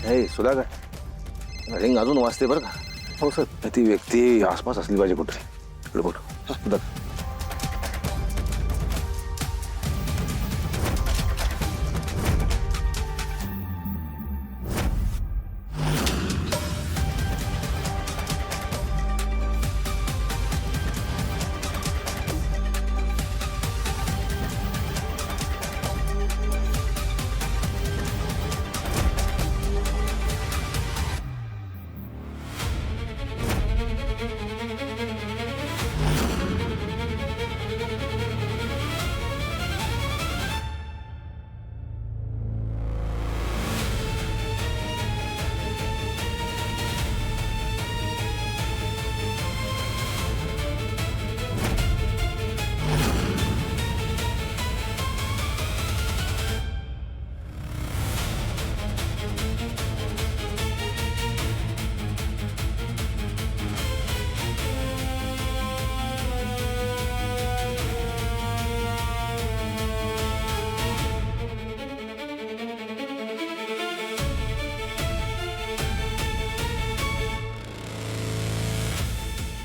हे सुधाकर रिंग अजून वाजते बरं का? हो सर. ती व्यक्ती आसपास असली पाहिजे कुठे. इकडे बोल. सुधाकर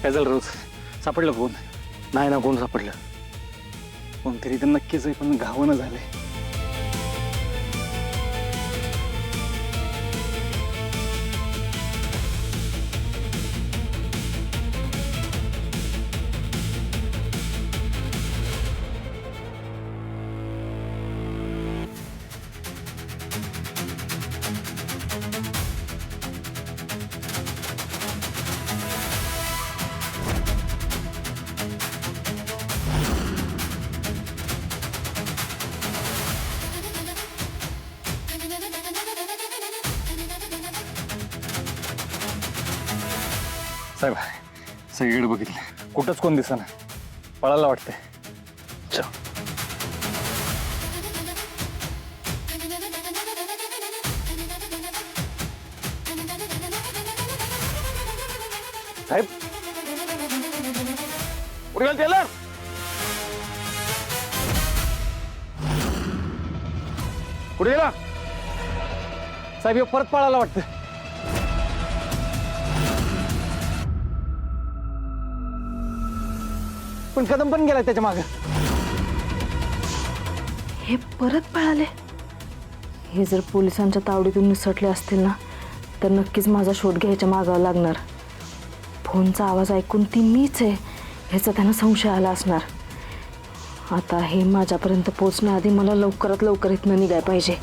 काय झालं रोज? सापडलं कोण? नाही ना, कोण सापडलं? कोणतरी तर नक्कीच आहे, पण घावणं झालंय. साहेब, सगळीकडे बघितले, कुठंच कोण दिसेना. पळायला वाटतंय. चल. साहेब, कुठे गेला टेलर? कुठे गेला? साहेब, हे परत पळायला वाटतं. पण कदम पण गेला त्याच्या मागे. हे परत पळाले. हे जर पोलिसांच्या तावडीतून निसटले असतील ना, तर नक्कीच माझा शोध घ्यायच्या मागावा लागणार. फोनचा आवाज ऐकून ती मीच आहे ह्याचा त्यांना संशय आला असणार. आता हे माझ्यापर्यंत पोहोचण्याआधी मला लवकरात लवकर इथनं निघाय पाहिजे.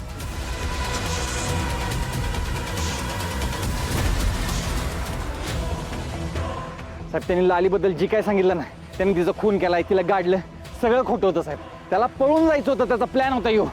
साहेब, त्यांनी लालीबद्दल जी काय सांगितलं ना, त्यांनी तिचा खून केलाय, तिला गाडलं, सगळं खोटं होतं साहेब. त्याला पळून जायचं होतं, त्याचा प्लॅन होता यो.